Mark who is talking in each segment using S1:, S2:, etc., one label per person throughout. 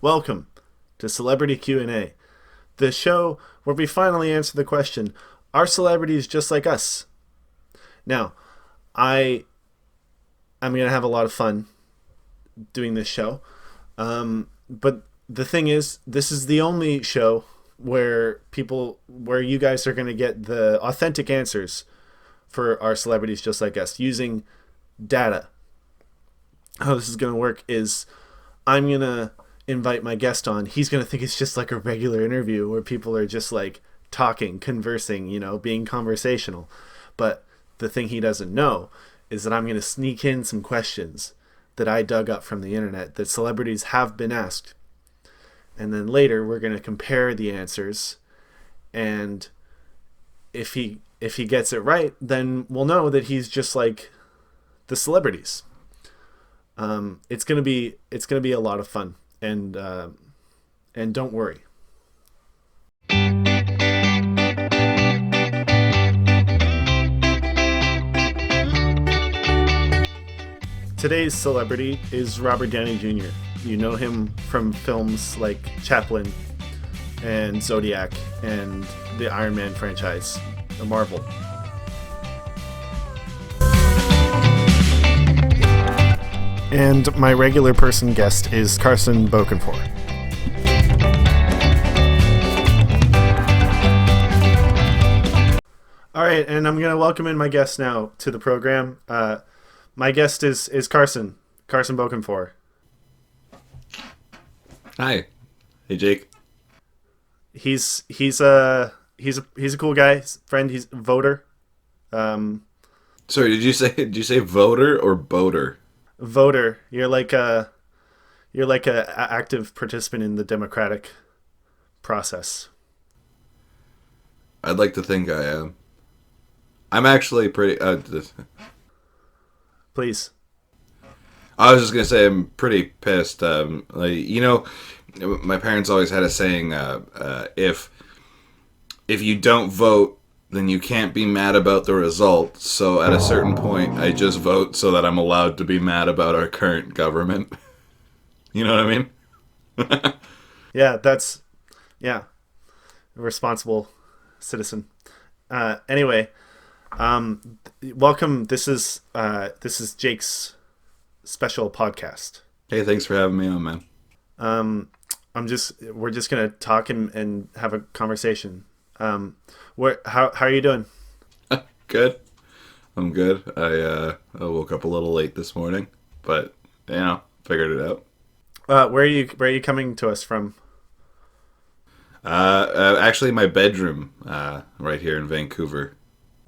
S1: Welcome to Celebrity Q&A, the show where we finally answer the question, are celebrities just like us? Now, I'm going to have a lot of fun doing this show, but the thing is, this is the only show where you guys are going to get the authentic answers for our celebrities just like us using data. How this is going to work is I'm going to invite my guest on. He's going to think it's just like a regular interview where people are just like talking, conversing, being conversational. But the thing he doesn't know is that I'm going to sneak in some questions that I dug up from the internet that celebrities have been asked. And then later we're going to compare the answers. And if he gets it right, then we'll know that he's just like the celebrities. It's gonna be a lot of fun, and don't worry. Today's celebrity is Robert Downey Jr. You know him from films like Chaplin and Zodiac and the Iron Man franchise, the Marvel. And my regular person guest is Carson Bokenfohr. All right, and I'm going to welcome in my guest now to the program. My guest is Carson Bokenfohr.
S2: Hi. Hey, Jake.
S1: He's a cool guy, friend. He's a voter.
S2: Sorry, did you say voter or boater?
S1: Voter. You're like a active participant in the democratic process.
S2: I'd like to think I am. I'm actually pretty.
S1: Please.
S2: I was just gonna say I'm pretty pissed. My parents always had a saying: if you don't vote, then you can't be mad about the result. So at a certain point, I just vote so that I'm allowed to be mad about our current government. You know what I mean?
S1: Yeah, a responsible citizen. Anyway, welcome. This is Jake's special podcast.
S2: Hey, thanks for having me on, man.
S1: We're just gonna talk and have a conversation. How are you doing?
S2: Good. I'm good. I woke up a little late this morning, but figured it out.
S1: Where are you coming to us from?
S2: Actually, my bedroom, right here in Vancouver.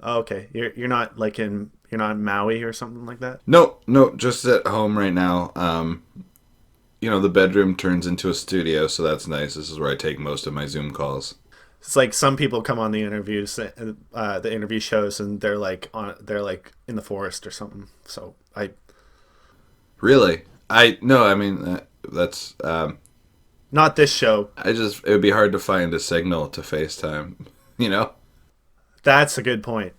S1: Oh, okay. You're not in Maui or something like that?
S2: No, just at home right now. The bedroom turns into a studio, so that's nice. This is where I take most of my Zoom calls.
S1: It's like some people come on the interviews, the interview shows, and they're like in the forest or something. So
S2: Really? That's
S1: not this show.
S2: It would be hard to find a signal to FaceTime,
S1: That's a good point.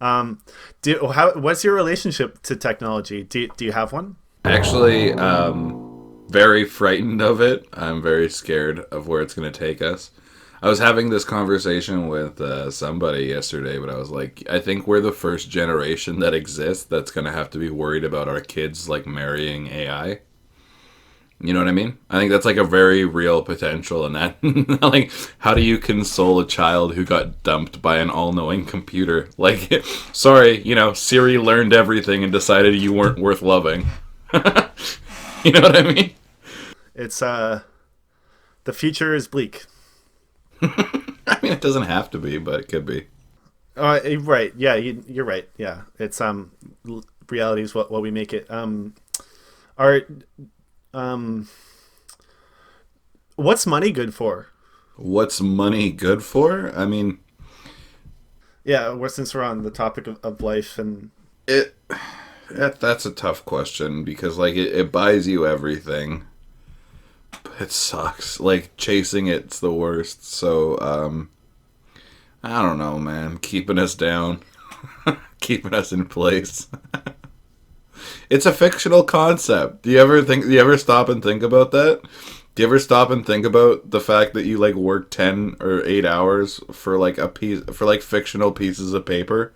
S1: What's your relationship to technology? Do you have one?
S2: Actually, very frightened of it. I'm very scared of where it's going to take us. I was having this conversation with somebody yesterday, but I was like, I think we're the first generation that exists that's going to have to be worried about our kids marrying AI. You know what I mean? I think that's a very real potential in that. How do you console a child who got dumped by an all-knowing computer? Sorry, Siri learned everything and decided you weren't worth loving. You know what I mean?
S1: It's the future is bleak.
S2: It doesn't have to be, but it could be.
S1: Right. Yeah, you're right. Yeah, it's reality is what we make it. What's money good for?
S2: What's money good for?
S1: Yeah, since we're on the topic of life and
S2: that's a tough question because it buys you everything. It sucks. Chasing it's the worst. So I don't know, man. Keeping us down, keeping us in place. It's a fictional concept. Do you ever stop and think about that? Do you ever stop and think about the fact that you like work 10 or 8 hours for like fictional pieces of paper?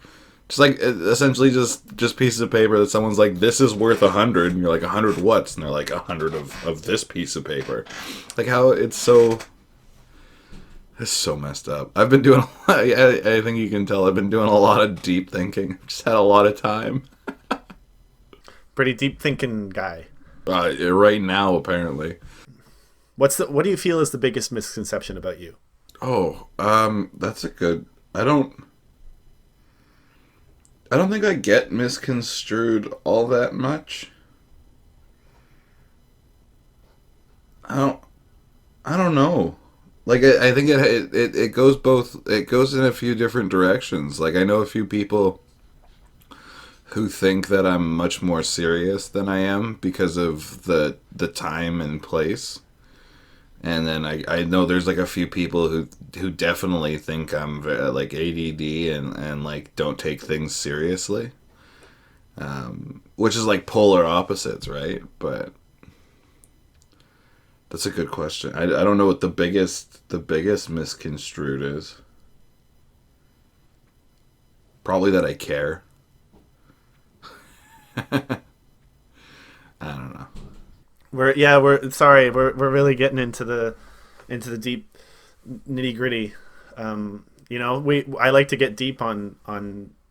S2: Just like essentially just pieces of paper that someone's like, this is worth 100, and you're like, 100 what? And they're like, 100 of this piece of paper. Like how it's so messed up. I've been doing a lot, I think you can tell I've been doing a lot of deep thinking. Just had a lot of time.
S1: Pretty deep thinking guy.
S2: Right now, apparently.
S1: What do you feel is the biggest misconception about you?
S2: Oh, that's a good. I don't think I get misconstrued all that much. I don't know. Like I think it goes both. It goes in a few different directions. Like I know a few people who think that I'm much more serious than I am because of the time and place. And then I know there's like a few people who definitely think I'm like ADD and like don't take things seriously, which is like polar opposites, right? But that's a good question. I don't know what the biggest misconstrued is. Probably that I care. I don't know.
S1: We're really getting into the deep nitty gritty. I like to get deep on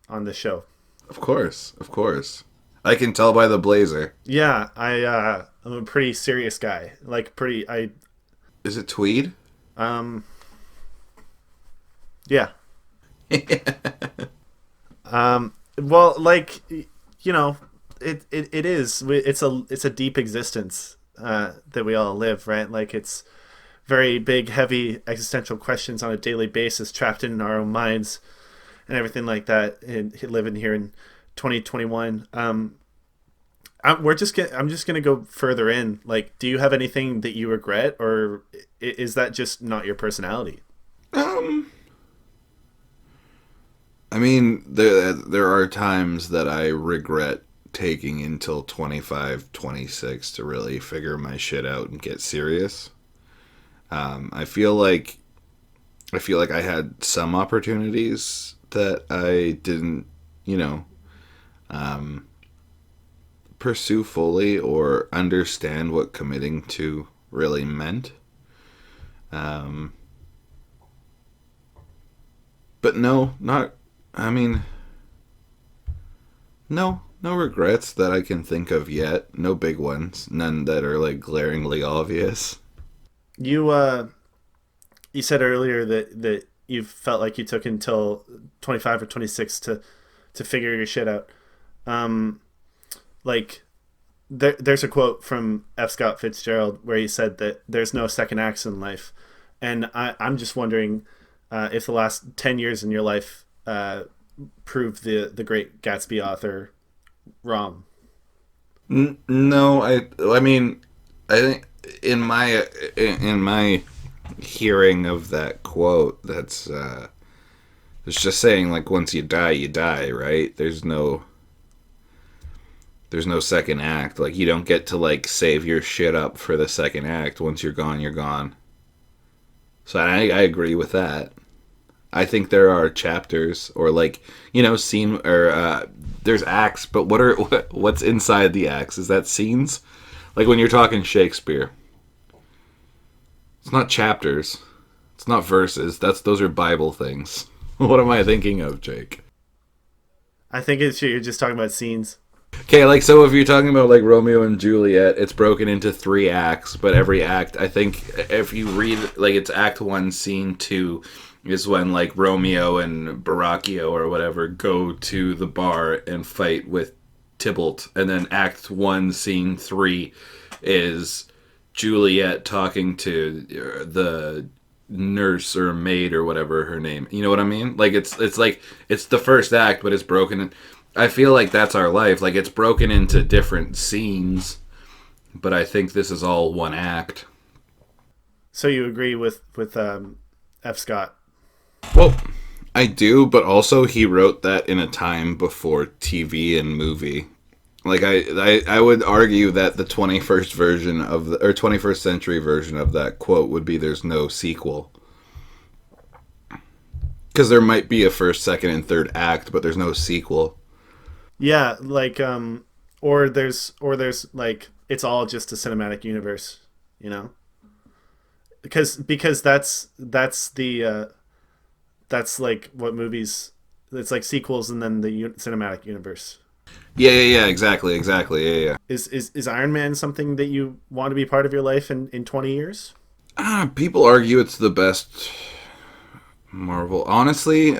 S1: the show.
S2: Of course. I can tell by the blazer.
S1: Yeah, I'm a pretty serious guy.
S2: Is it tweed?
S1: Yeah. Well, like, you know, it is. It's a deep existence that we all live, right? Like it's very big, heavy existential questions on a daily basis, trapped in our own minds, and everything like that. And living here in 2021, I'm just gonna go further in. Like, do you have anything that you regret, or is that just not your personality?
S2: I mean, there are times that I regret taking until 25, 26 to really figure my shit out and get serious. I feel like I had some opportunities that I didn't, pursue fully or understand what committing to really meant. But no regrets that I can think of yet. No big ones. None that are like glaringly obvious.
S1: You said earlier that you felt like you took until 25 or 26 to figure your shit out. Like there's a quote from F. Scott Fitzgerald where he said that there's no second acts in life, and I'm just wondering if the last 10 years in your life proved the great Gatsby author wrong.
S2: No, I mean, I think in my hearing of that quote, that's it's just saying like once you die, right? There's no second act. Like you don't get to like save your shit up for the second act. Once you're gone, you're gone. So I agree with that. I think there are chapters or like, scene or there's acts, but what's inside the acts? Is that scenes? Like when you're talking Shakespeare. It's not chapters. It's not verses. Those are Bible things. What am I thinking of, Jake?
S1: I think you're just talking about scenes.
S2: Okay, like, so if you're talking about, like, Romeo and Juliet, it's broken into 3 acts, but every act, I think, if you read, like, it's Act 1, Scene 2, is when, like, Romeo and Baracchio or whatever go to the bar and fight with Tybalt, and then Act 1, Scene 3 is Juliet talking to the nurse or maid or whatever her name, you know what I mean? Like, it's like, it's the first act, but it's broken in... I feel like that's our life. Like, it's broken into different scenes, but I think this is all one act.
S1: So you agree with F. Scott?
S2: Well, I do, but also he wrote that in a time before TV and movie Like I would argue that the 21st version of the or 21st century version of that quote would be there's no sequel. Because there might be a first, second, and third act, but there's no sequel.
S1: Yeah, like or there's like it's all just a cinematic universe, you know? Because that's like what movies, it's like sequels and then the cinematic universe.
S2: Yeah, exactly, yeah.
S1: Is Iron Man something that you want to be part of your life in 20 years?
S2: People argue it's the best Marvel. Honestly,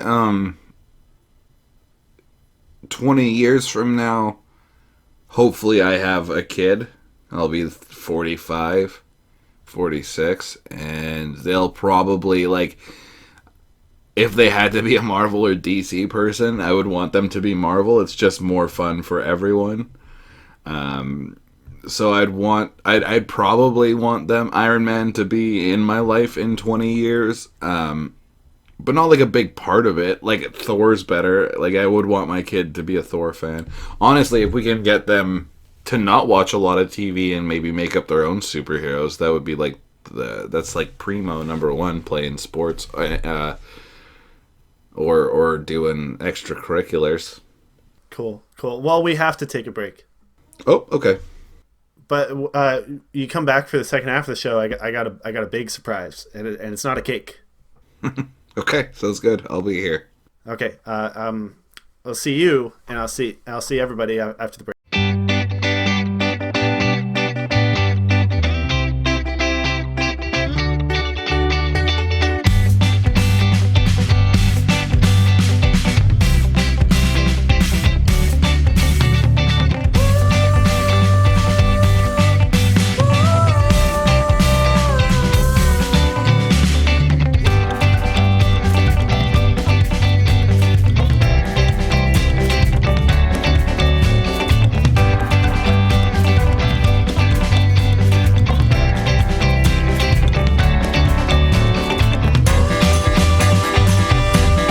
S2: 20 years from now, hopefully I have a kid. I'll be 45, 46, and they'll probably, like, if they had to be a Marvel or DC person, I would want them to be Marvel. It's just more fun for everyone. So I'd probably want them, Iron Man, to be in my life in 20 years. But not like a big part of it. Like, Thor's better. Like, I would want my kid to be a Thor fan. Honestly, if we can get them to not watch a lot of TV and maybe make up their own superheroes, that would be like that's like primo number one, playing sports or doing extracurriculars.
S1: Cool. Well, we have to take a break.
S2: Oh, okay.
S1: But you come back for the second half of the show. I got a big surprise, and it's not a cake.
S2: Okay, sounds good. I'll be here.
S1: Okay. I'll see you, and I'll see everybody after the break.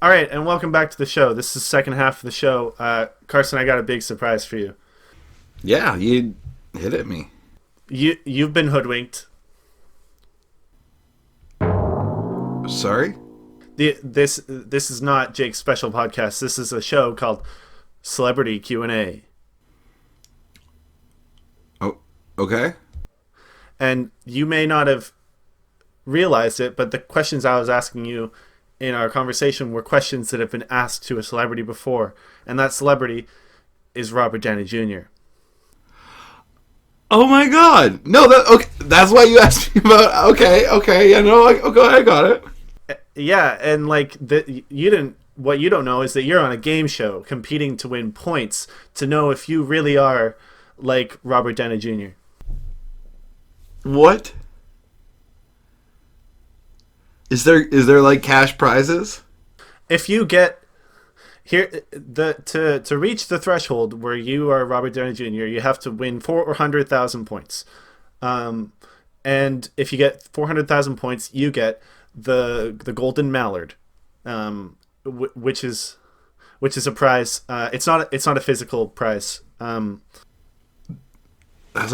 S1: All right, and welcome back to the show. This is the second half of the show. Carson, I got a big surprise for you.
S2: Yeah, you hit at me.
S1: You've been hoodwinked.
S2: Sorry?
S1: This is not Jake's special podcast. This is a show called Celebrity Q&A.
S2: Oh, okay.
S1: And you may not have realized it, but the questions I was asking you in our conversation were questions that have been asked to a celebrity before, and that celebrity is Robert Downey Jr.
S2: Oh my God! No, that's why you asked me about. Okay, yeah, no, go ahead, I got it.
S1: Yeah, and like you didn't. What you don't know is that you're on a game show competing to win points to know if you really are like Robert Downey Jr.
S2: What? Is there like cash prizes?
S1: If you get here to reach the threshold where you are Robert Downey Jr., you have to win 400,000 points. And if you get 400,000 points, you get the Golden Mallard, which is a prize. It's not a physical prize.
S2: That's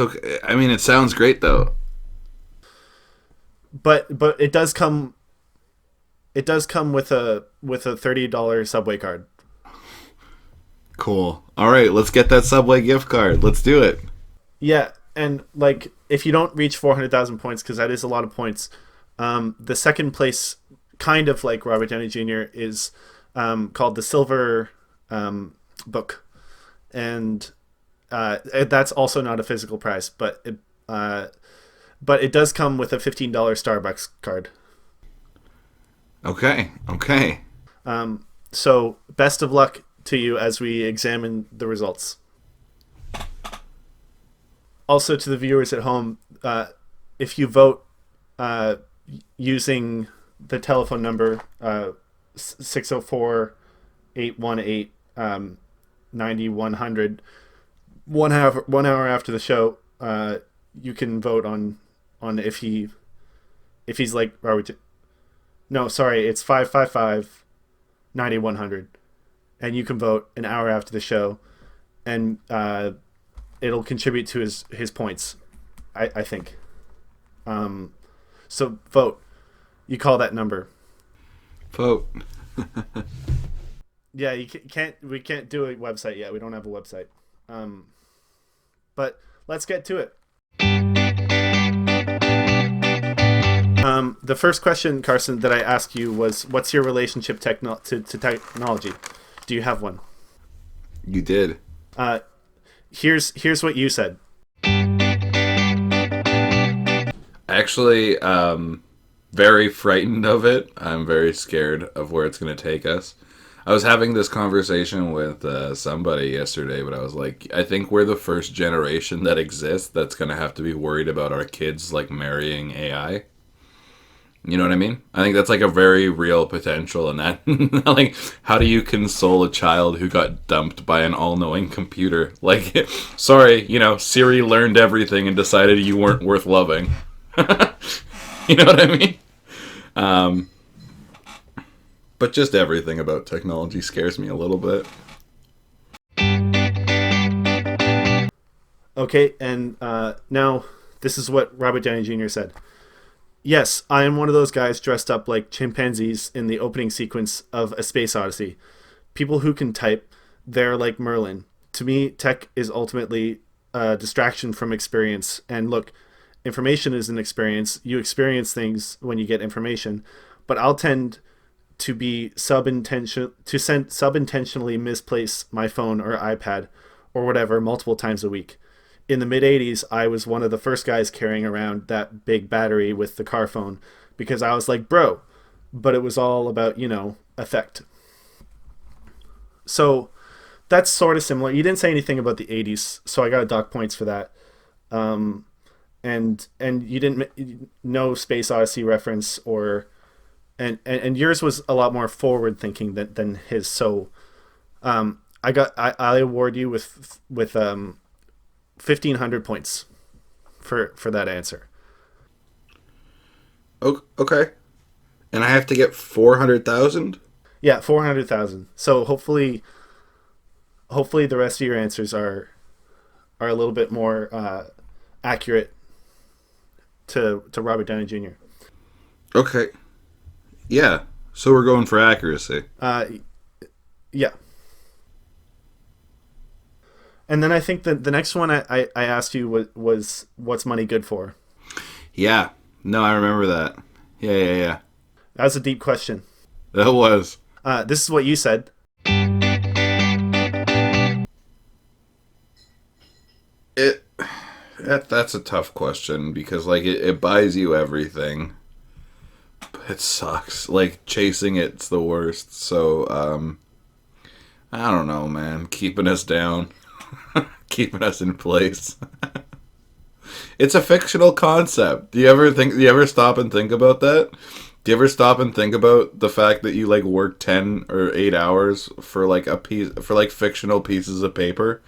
S2: okay. I mean, it sounds great though.
S1: But it does come. It does come with a $30 Subway card.
S2: Cool. All right, let's get that Subway gift card. Let's do it.
S1: Yeah, and like if you don't reach 400,000 points, because that is a lot of points, the second place, kind of like Robert Downey Jr., is called the Silver Book, and that's also not a physical prize, but it does come with a $15 Starbucks card.
S2: Okay.
S1: So best of luck to you as we examine the results. Also, to the viewers at home, if you vote using the telephone number 604-818-9100, 1 hour after the show, you can vote on if he's like Robert. No, sorry, it's 555-9100, and you can vote an hour after the show, and it'll contribute to his points. I think. So vote. You call that number.
S2: Vote.
S1: Yeah, you can't. We can't do a website yet. We don't have a website. But let's get to it. The first question, Carson, that I asked you was, "What's your relationship to technology? Do you have one?"
S2: You did.
S1: Here's what you said.
S2: Actually, very frightened of it. I'm very scared of where it's going to take us. I was having this conversation with somebody yesterday, but I was like, I think we're the first generation that exists that's going to have to be worried about our kids like marrying AI. You know what I mean? I think that's like a very real potential, and that like, how do you console a child who got dumped by an all-knowing computer? Like, sorry, Siri learned everything and decided you weren't worth loving. You know what I mean? But just everything about technology scares me a little bit.
S1: Okay, and now this is what Robert Downey Jr. said. Yes, I am one of those guys dressed up like chimpanzees in the opening sequence of A Space Odyssey. People who can type, they're like Merlin. To me, tech is ultimately a distraction from experience. And look, information is an experience. You experience things when you get information. But I'll tend to be subintentionally misplace my phone or iPad or whatever multiple times a week. In the mid-'80s, I was one of the first guys carrying around that big battery with the car phone because I was like, bro, but it was all about, effect. So that's sort of similar. You didn't say anything about the 80s, so I got to dock points for that. And you didn't know Space Odyssey reference and yours was a lot more forward thinking than his. So I award you with 1,500 points for that answer.
S2: Okay. And I have to get 400,000?
S1: Yeah, 400,000. So hopefully the rest of your answers are a little bit more accurate to Robert Downey Jr.
S2: Okay. Yeah. So we're going for accuracy.
S1: Yeah. And then I think that the next one I asked you was what's money good for?
S2: Yeah. No, I remember that. Yeah.
S1: That was a deep question.
S2: That was.
S1: This is what you said.
S2: That's a tough question because like it buys you everything. But it sucks. Like chasing it's the worst. So I don't know, man. Keeping us down. Keeping us in place. It's a fictional concept. Do you ever stop and think about that? Do you ever stop and think about the fact that you like work 10 or 8 hours for like fictional pieces of paper?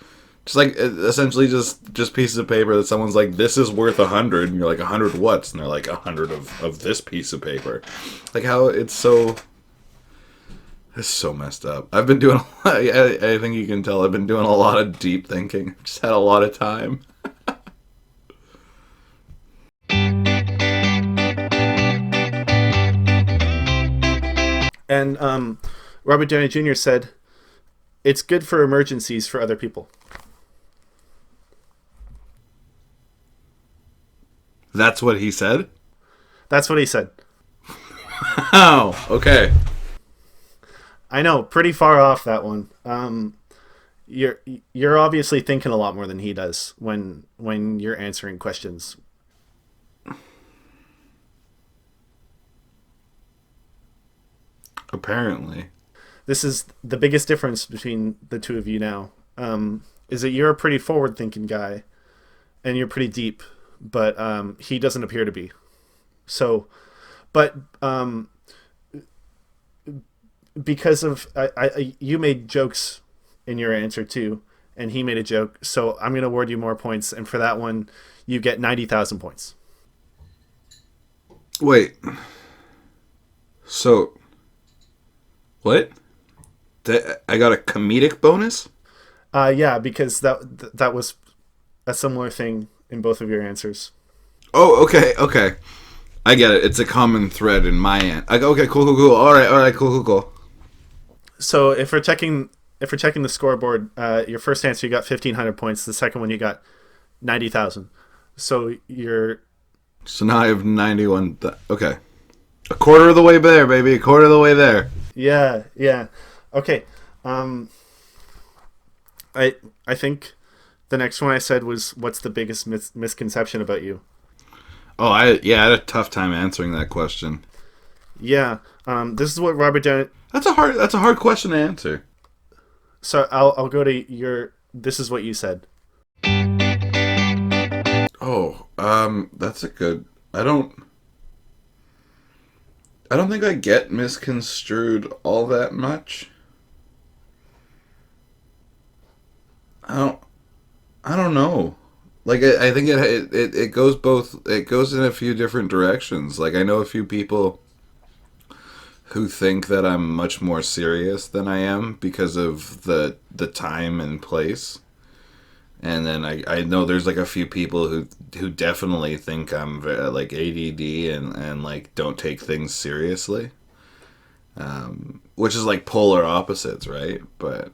S2: Just like essentially just pieces of paper that someone's like, this is worth 100, and you're like, 100 what? And they're like, 100 of this piece of paper. Like how it's so messed up. I've been doing a lot, I think you can tell I've been doing a lot of deep thinking. Just had a lot of time.
S1: And Robert Downey Jr. said, it's good for emergencies for other people.
S2: That's what he said?
S1: That's what he said.
S2: Oh, okay.
S1: I know, pretty far off that one. You're obviously thinking a lot more than he does when you're answering questions.
S2: Apparently.
S1: This is the biggest difference between the two of you now. Is that you're a pretty forward-thinking guy, and you're pretty deep, but he doesn't appear to be. So, but because of you made jokes in your answer too, and he made a joke, so I'm going to award you more points, and for that one, you get 90,000 points.
S2: Wait. So, what? I got a comedic bonus?
S1: Yeah, because that was a similar thing in both of your answers.
S2: Oh, okay. I get it. It's a common thread in my end. Okay, cool. All right, cool.
S1: So if we're checking the scoreboard, your first answer you got 1,500 points. The second one you got 90,000. So you're.
S2: So now I have 91. Okay, a quarter of the way there, baby. A quarter of the way there.
S1: Yeah. Okay. I think the next one I said was, "What's the biggest misconception about you?"
S2: Oh, I had a tough time answering that question.
S1: Yeah. This is what Robert Downey.
S2: That's a hard question to answer.
S1: So I'll go to your. This is what you said.
S2: Oh, that's a good. I don't think I get misconstrued all that much. I don't know. Like I think it goes both. It goes in a few different directions. Like I know a few people who think that I'm much more serious than I am because of the time and place. And then I know there's like a few people who definitely think I'm like ADD and like don't take things seriously, which is like polar opposites, right? But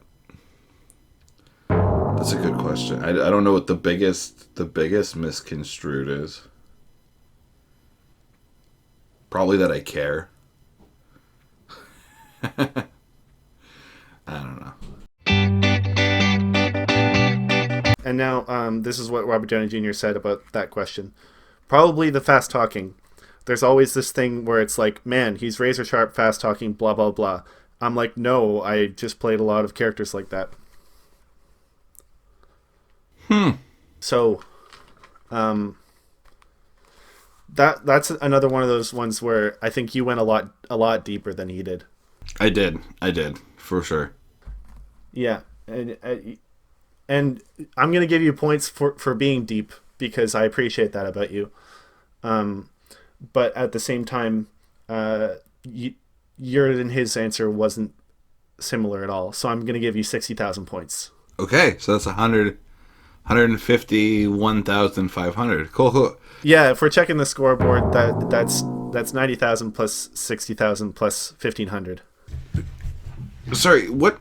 S2: that's a good question. I don't know what the biggest misconstrued is. Probably that I care. I don't know.
S1: And now, this is what Robert Downey Jr. said about that question. Probably the fast talking. There's always this thing where it's like, man, he's razor sharp, fast talking, blah, blah, blah. I'm like, no, I just played a lot of characters like that. So, that's another one of those ones where I think you went a lot deeper than he did.
S2: I did, for sure.
S1: Yeah, and I'm gonna give you points for being deep because I appreciate that about you. But at the same time, your and his answer wasn't similar at all. So I'm gonna give you 60,000 points.
S2: Okay, so that's 151,500. Cool.
S1: Yeah, if we're checking the scoreboard, that's 90,000 plus 60,000 plus 1,500.
S2: Sorry, what?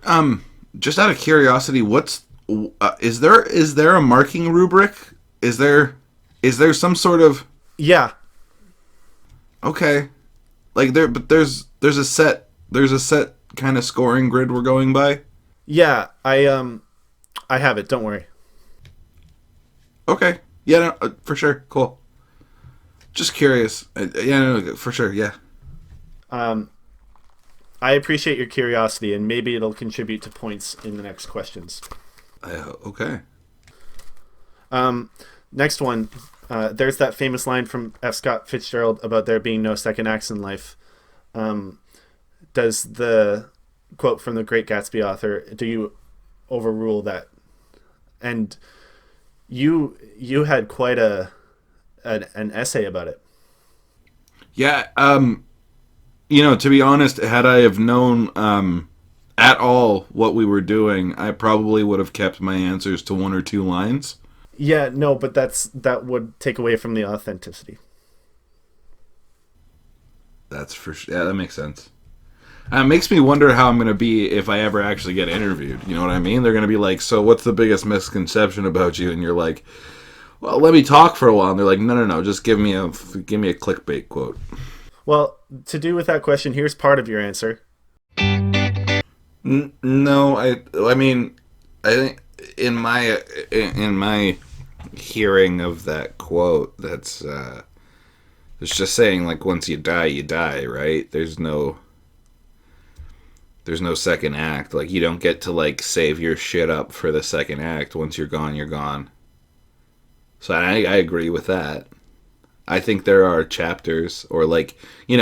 S2: Just out of curiosity, what's is there a marking rubric? Is there some sort of?
S1: Yeah.
S2: Okay, like there's a set kind of scoring grid we're going by.
S1: Yeah, I have it. Don't worry.
S2: Okay. Yeah, no, for sure. Cool. Just curious. Yeah, no, for sure. Yeah.
S1: I appreciate your curiosity, and maybe it'll contribute to points in the next questions.
S2: Okay.
S1: Next one. There's that famous line from F. Scott Fitzgerald about there being no second acts in life. Does the quote from the Great Gatsby author, do you overrule that? And you had quite an essay about it.
S2: Yeah. To be honest, had I have known at all what we were doing, I probably would have kept my answers to one or two lines.
S1: Yeah, no, but that would take away from the authenticity.
S2: That's for sure. Yeah, that makes sense. It makes me wonder how I'm going to be if I ever actually get interviewed. You know what I mean? They're going to be like, so what's the biggest misconception about you? And you're like, well, let me talk for a while. And they're like, no, just give me a clickbait quote.
S1: Well, to do with that question, here's part of your answer.
S2: No, I mean, I think in my hearing of that quote, that's it's just saying like once you die, right? There's no second act. Like you don't get to like save your shit up for the second act. Once you're gone, you're gone. So I agree with that. I think there are chapters or like,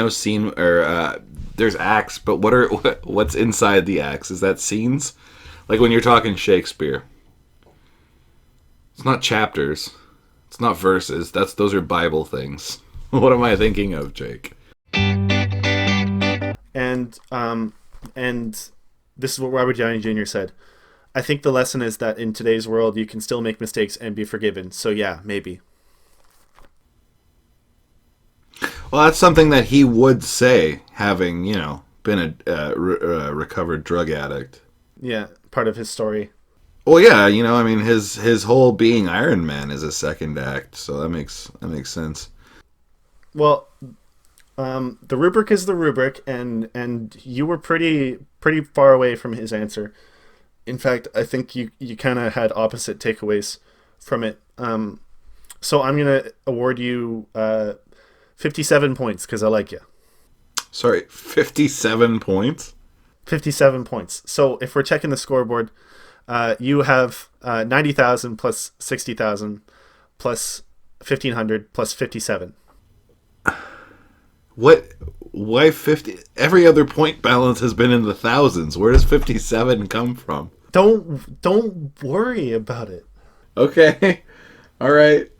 S2: scene or there's acts, but what's inside the acts? Is that scenes? Like when you're talking Shakespeare. It's not chapters. It's not verses. Those are Bible things. What am I thinking of, Jake?
S1: And this is what Robert Downey Jr. said. I think the lesson is that in today's world, you can still make mistakes and be forgiven. So yeah, maybe.
S2: Well, that's something that he would say, having, been a recovered drug addict.
S1: Yeah, part of his story.
S2: Well, yeah, I mean, his whole being Iron Man is a second act, so that makes sense.
S1: Well, the rubric is the rubric, and you were pretty far away from his answer. In fact, I think you kind of had opposite takeaways from it. So I'm gonna award you 57 points because I like you.
S2: Sorry, 57 points?
S1: 57 points. So if we're checking the scoreboard, you have 90,000 plus 60,000 plus 1,500 plus 57.
S2: What? Why 50? Every other point balance has been in the thousands. Where does 57 come from?
S1: Don't worry about it.
S2: Okay. All right.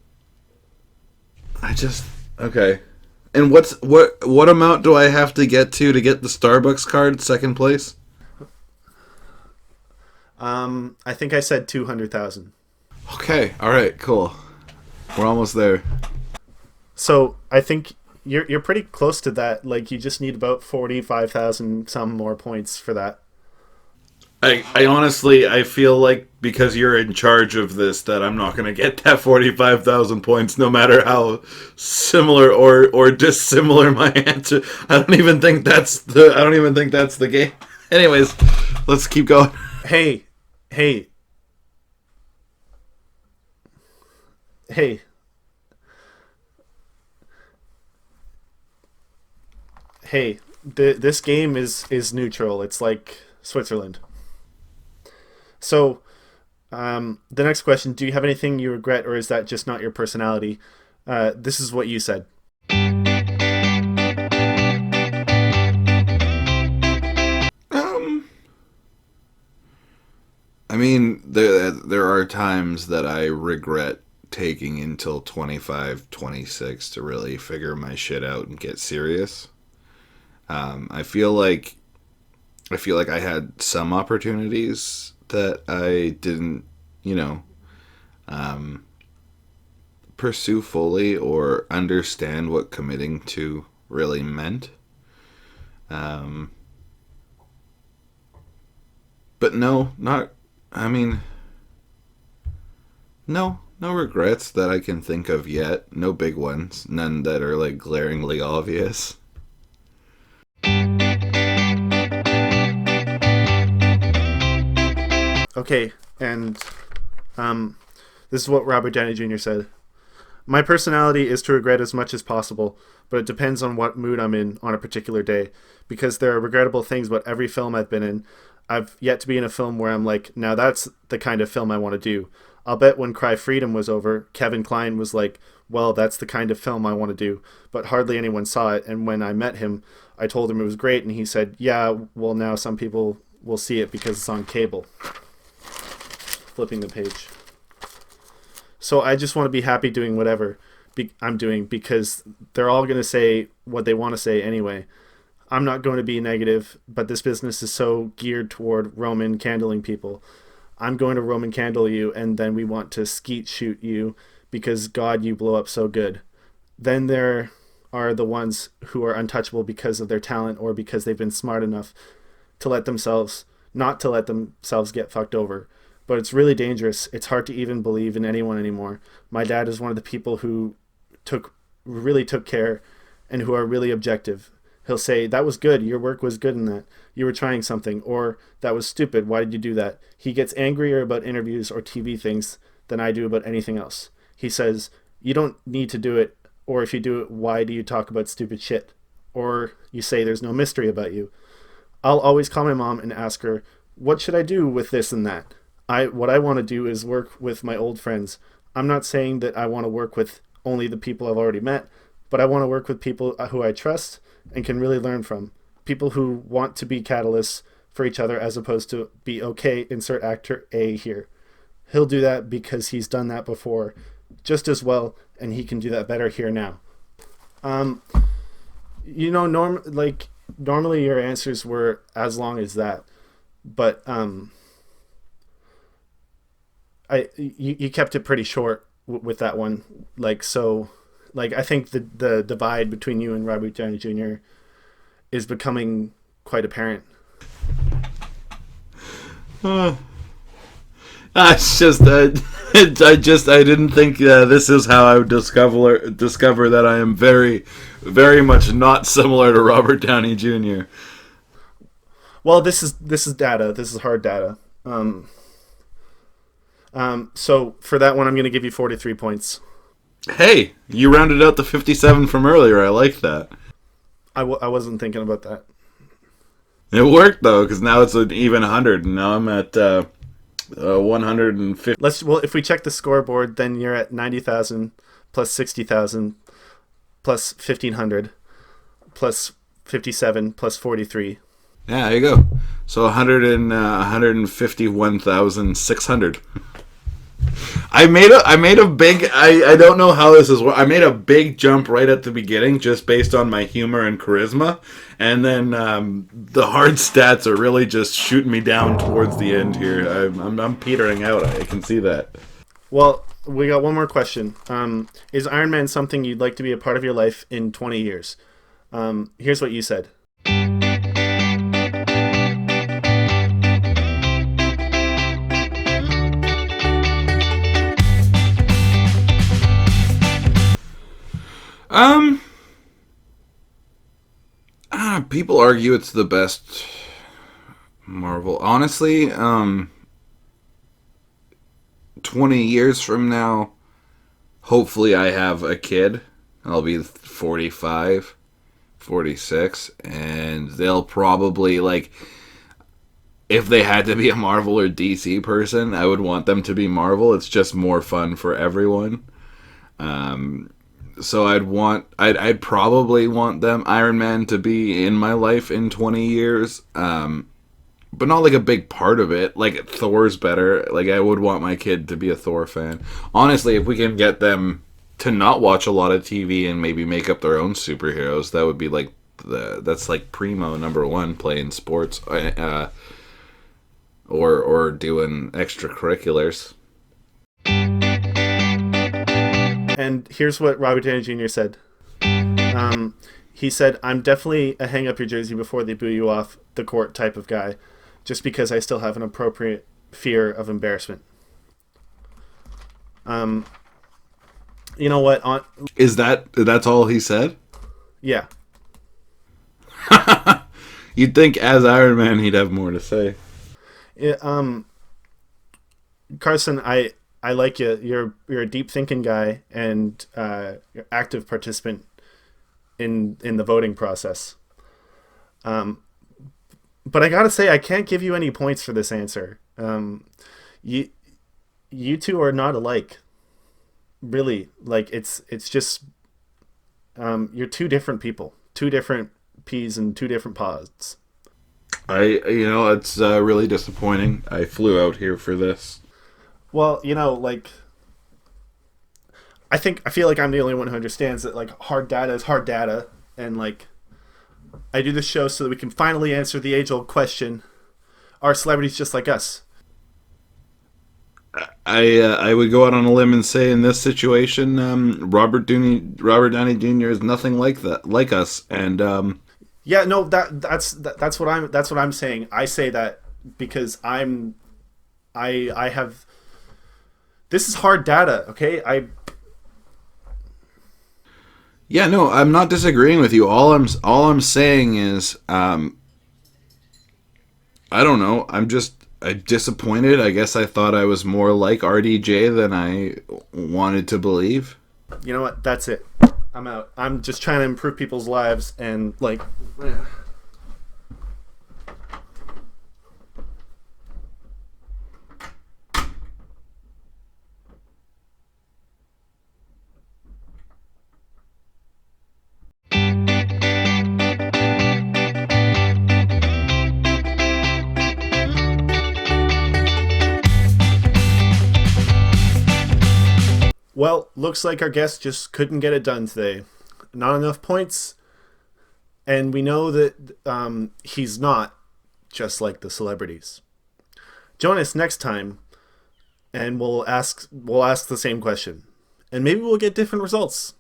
S2: Okay. And what amount do I have to get to get the Starbucks card second place?
S1: I think I said 200,000.
S2: Okay. All right. Cool. We're almost there.
S1: So I think you're pretty close to that. Like you just need about 45,000 some more points for that.
S2: I honestly, I feel like because you're in charge of this that I'm not going to get that 45,000 points no matter how similar or dissimilar my answer. I don't even think that's the game. Anyways, let's keep going.
S1: Hey. This game is neutral. It's like Switzerland. So, the next question, do you have anything you regret or is that just not your personality? This is what you said.
S2: I mean, there are times that I regret taking until 25, 26 to really figure my shit out and get serious. I feel like I had some opportunities that I didn't, pursue fully or understand what committing to really meant. But no regrets that I can think of yet. No big ones. None that are like glaringly obvious.
S1: Okay, and this is what Robert Downey Jr. said. My personality is to regret as much as possible, but it depends on what mood I'm in on a particular day, because there are regrettable things about every film I've been in. I've yet to be in a film where I'm like, now that's the kind of film I want to do. I'll bet when Cry Freedom was over, Kevin Kline was like, well, that's the kind of film I want to do, but hardly anyone saw it, and when I met him, I told him it was great, and he said, yeah, well, now some people will see it because it's on cable. Flipping the page. So I just want to be happy doing whatever I'm doing because they're all going to say what they want to say anyway. I'm not going to be negative, but this business is so geared toward Roman candling people. I'm going to Roman candle you, and then we want to skeet shoot you because, God, you blow up so good. Then there are the ones who are untouchable because of their talent or because they've been smart enough to not to let themselves get fucked over. But it's really dangerous. It's hard to even believe in anyone anymore. My dad is one of the people who really took care and who are really objective. He'll say, that was good. Your work was good in that. You were trying something. Or, that was stupid. Why did you do that? He gets angrier about interviews or TV things than I do about anything else. He says, you don't need to do it. Or if you do it, why do you talk about stupid shit? Or you say there's no mystery about you. I'll always call my mom and ask her, what should I do with this and that? What I want to do is work with my old friends. I'm not saying that I want to work with only the people I've already met, but I want to work with people who I trust and can really learn from. People who want to be catalysts for each other as opposed to be okay, insert actor A here. He'll do that because he's done that before just as well, and he can do that better here now. Normally your answers were as long as that, but you kept it pretty short with that one. I think the divide between you and Robert Downey Jr. is becoming quite apparent.
S2: It's just I didn't think this is how I would discover that I am very, very much not similar to Robert Downey Jr.
S1: Well, this is data. This is hard data. So for that one, I'm going to give you 43 points.
S2: Hey, you rounded out the 57 from earlier. I like that.
S1: I wasn't thinking about that.
S2: It worked though, because now it's an even 100, and now I'm at 150.
S1: If we check the scoreboard, then you're at 90,000 plus 60,000 plus 1,500 plus 57 plus 43.
S2: Yeah, there you go. So 151,600. I made a big. I don't know how this is. I made a big jump right at the beginning, just based on my humor and charisma, and then the hard stats are really just shooting me down towards the end here. I'm petering out. I can see that.
S1: Well, we got one more question. Is Iron Man something you'd like to be a part of your life in 20 years? Here's what you said.
S2: People argue it's the best Marvel. Honestly, 20 years from now, hopefully I have a kid. I'll be 45, 46, and they'll probably, like, if they had to be a Marvel or DC person, I would want them to be Marvel. It's just more fun for everyone. So I'd probably want them, Iron Man, to be in my life in 20 years, but not like a big part of it. Like, Thor's better. Like, I would want my kid to be a Thor fan. Honestly, if we can get them to not watch a lot of TV and maybe make up their own superheroes, that would be like that's like primo number one, playing sports, or doing extracurriculars.
S1: And here's what Robert Downey Jr. said. He said, "I'm definitely a hang up your jersey before they boo you off the court type of guy, just because I still have an appropriate fear of embarrassment." You know what?
S2: That's all he said?
S1: Yeah.
S2: You'd think as Iron Man he'd have more to say.
S1: Carson, I like you. You're a deep thinking guy, and you're an active participant in the voting process. But I gotta say, I can't give you any points for this answer. You two are not alike. Really, like it's just you're two different people, two different peas and two different pods.
S2: It's really disappointing. I flew out here for this.
S1: Well, like, I feel like I'm the only one who understands that, like, hard data is hard data, and, like, I do this show so that we can finally answer the age-old question: are celebrities just like us?
S2: I would go out on a limb and say in this situation, Robert Downey Jr. is nothing like us, and
S1: yeah, no, that's what I'm saying. I say that because I have. This is hard data, okay?
S2: Yeah, no, I'm not disagreeing with you. All I'm saying is, I don't know. I'm disappointed. I guess I thought I was more like RDJ than I wanted to believe.
S1: You know what? That's it. I'm out. I'm just trying to improve people's lives, and, like... Well, looks like our guest just couldn't get it done today. Not enough points, and we know that he's not just like the celebrities. Join us next time and we'll ask the same question, and maybe we'll get different results.